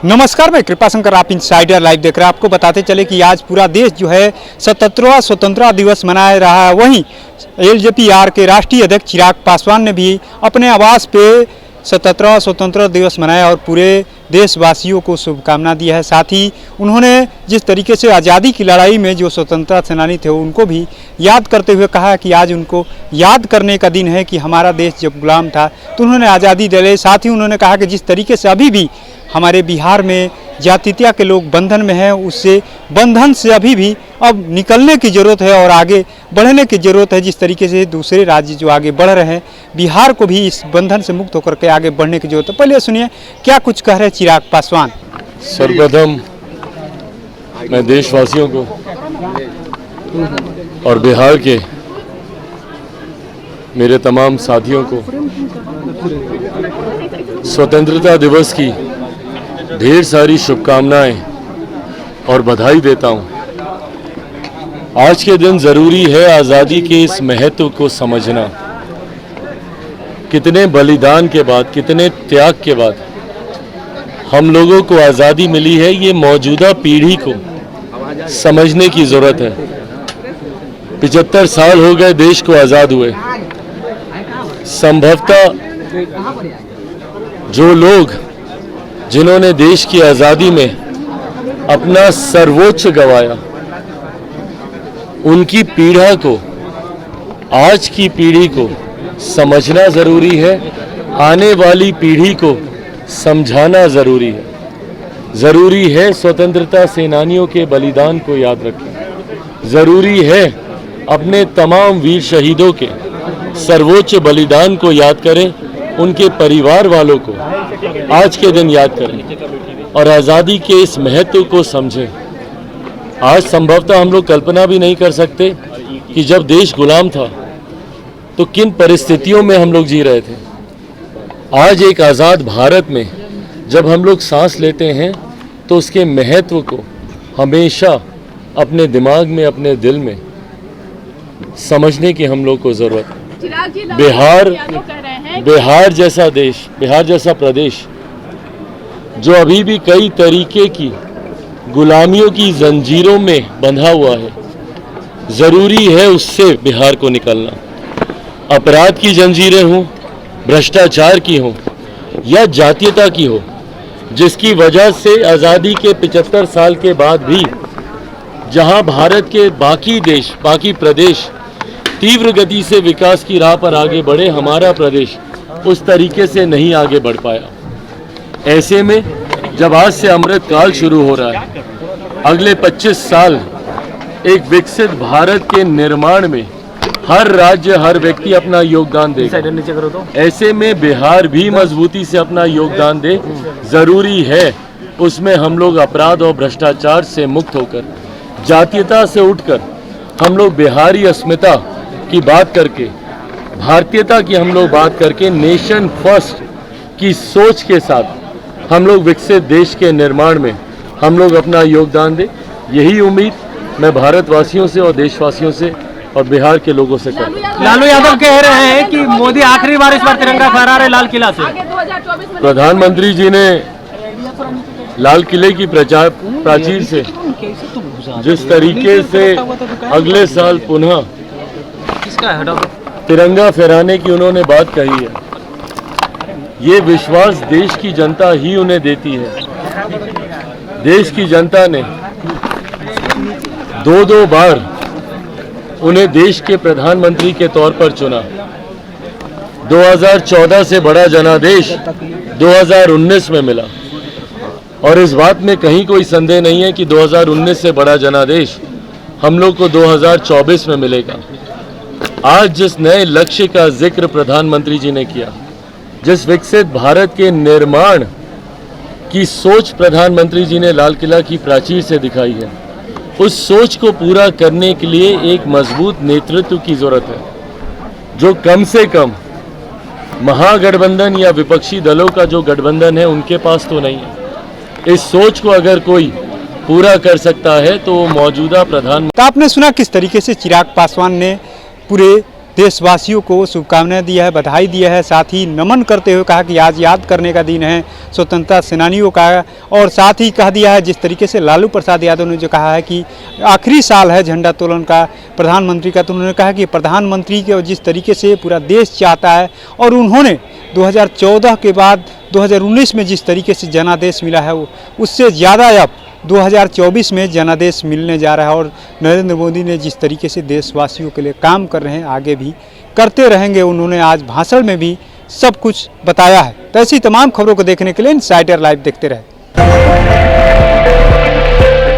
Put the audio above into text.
नमस्कार, मैं कृपाशंकर, आप इनसाइडर लाइव देख रहे हैं। आपको बताते चले कि आज पूरा देश जो है 77वां स्वतंत्रता दिवस मना रहा है। वहीं एलजेपी के राष्ट्रीय अध्यक्ष चिराग पासवान ने भी अपने आवास पे 77वां स्वतंत्रता दिवस मनाया और पूरे देशवासियों को शुभकामना दी है। साथ ही उन्होंने जिस तरीके से आज़ादी की लड़ाई में जो स्वतंत्रता सेनानी थे उनको भी याद करते हुए कहा कि आज उनको याद करने का दिन है कि हमारा देश जब गुलाम था तो उन्होंने आज़ादी दिलाई। साथ ही उन्होंने कहा कि जिस तरीके से अभी भी हमारे बिहार में जातीयता के लोग बंधन में हैं, उससे बंधन से अभी भी अब निकलने की ज़रूरत है और आगे बढ़ने की ज़रूरत है। जिस तरीके से दूसरे राज्य जो आगे बढ़ रहे हैं, बिहार को भी इस बंधन से मुक्त होकर के आगे बढ़ने की ज़रूरत है। पहले सुनिए क्या कुछ कह रहे चिराग पासवान। सर्वप्रथम मैं देशवासियों को और बिहार के मेरे तमाम साथियों को स्वतंत्रता दिवस की ढेर सारी शुभकामनाएं और बधाई देता हूं। आज के दिन ज़रूरी है आज़ादी के इस महत्व को समझना। कितने बलिदान के बाद, कितने त्याग के बाद हम लोगों को आज़ादी मिली है, ये मौजूदा पीढ़ी को समझने की ज़रूरत है। 75 साल हो गए देश को आज़ाद हुए। संभवतः जो लोग जिन्होंने देश की आज़ादी में अपना सर्वोच्च गंवाया, उनकी पीड़ा को, आज की पीढ़ी को समझना ज़रूरी है। आने वाली पीढ़ी को समझाना ज़रूरी है। ज़रूरी है स्वतंत्रता सेनानियों के बलिदान को याद रखें। ज़रूरी है अपने तमाम वीर शहीदों के सर्वोच्च बलिदान को याद करें। उनके परिवार वालों को आज के दिन याद करें और आज़ादी के इस महत्व को समझें। आज संभवतः हम लोग कल्पना भी नहीं कर सकते कि जब देश गुलाम था तो किन परिस्थितियों में हम लोग जी रहे थे। आज एक आज़ाद भारत में जब हम लोग सांस लेते हैं तो उसके महत्व को हमेशा अपने दिमाग में, अपने दिल में समझने की हम लोग को ज़रूरत है। बिहार जैसा देश, बिहार जैसा प्रदेश जो अभी भी कई तरीके की गुलामियों की जंजीरों में बंधा हुआ है, ज़रूरी है उससे बिहार को निकलना। अपराध की जंजीरें हों, भ्रष्टाचार की हों या जातीयता की हो, जिसकी वजह से आज़ादी के 75 साल के बाद भी जहां भारत के बाकी देश, बाकी प्रदेश तीव्र गति से विकास की राह पर आगे बढ़े, हमारा प्रदेश उस तरीके से नहीं आगे बढ़ पाया। ऐसे में जब आज से अमृत काल शुरू हो रहा है, अगले 25 साल एक विकसित भारत के निर्माण में हर राज्य, हर व्यक्ति अपना योगदान देगा। ऐसे में बिहार भी मजबूती से अपना योगदान दे। ज़रूरी है उसमें हम लोग अपराध और भ्रष्टाचार से मुक्त होकर, जातीयता से उठकर हम लोग बिहारी अस्मिता की बात करके, भारतीयता की हम लोग बात करके, नेशन फर्स्ट की सोच के साथ हम लोग विकसित देश के निर्माण में हम लोग अपना योगदान दें। यही उम्मीद मैं भारतवासियों से और देशवासियों से और बिहार के लोगों से करता हूं। लालू यादव कह रहे हैं कि मोदी आखिरी बार इस बार तिरंगा फहरा रहे लाल किला से। प्रधानमंत्री जी ने लाल किले की प्राचीर से जिस तरीके से अगले साल पुनः तिरंगा फहराने की उन्होंने बात कही है, ये विश्वास देश की जनता ही उन्हें देती है। देश की जनता ने दो बार उन्हें देश के प्रधानमंत्री के तौर पर चुना। 2014 से बड़ा जनादेश 2019 में मिला और इस बात में कहीं कोई संदेह नहीं है कि 2019 से बड़ा जनादेश हम लोग को 2024 में मिलेगा। आज जिस नए लक्ष्य का जिक्र प्रधानमंत्री जी ने किया, जिस विकसित भारत के निर्माण की सोच प्रधानमंत्री जी ने लाल किला की प्राचीर से दिखाई है, उस सोच को पूरा करने के लिए एक मजबूत नेतृत्व की जरूरत है, जो कम से कम महागठबंधन या विपक्षी दलों का जो गठबंधन है उनके पास तो नहीं है। इस सोच को अगर कोई पूरा कर सकता है तो मौजूदा प्रधानमंत्री। तो आपने सुना किस तरीके से चिराग पासवान ने पूरे देशवासियों को शुभकामनाएं दिया है, बधाई दिया है, साथ ही नमन करते हुए कहा कि आज याद करने का दिन है स्वतंत्रता सेनानियों का। और साथ ही कह दिया है जिस तरीके से लालू प्रसाद यादव ने जो कहा है कि आखिरी साल है झंडा तोलन का प्रधानमंत्री का, तो उन्होंने कहा कि प्रधानमंत्री के जिस तरीके से पूरा देश चाहता है और उन्होंने 2014 के बाद 2019 में जिस तरीके से जनादेश मिला है वो उससे ज़्यादा अब 2024 में जनादेश मिलने जा रहा है। और नरेंद्र मोदी ने जिस तरीके से देशवासियों के लिए काम कर रहे हैं आगे भी करते रहेंगे, उन्होंने आज भाषण में भी सब कुछ बताया है। तो ऐसी तमाम खबरों को देखने के लिए इनसाइडर लाइव देखते रहे।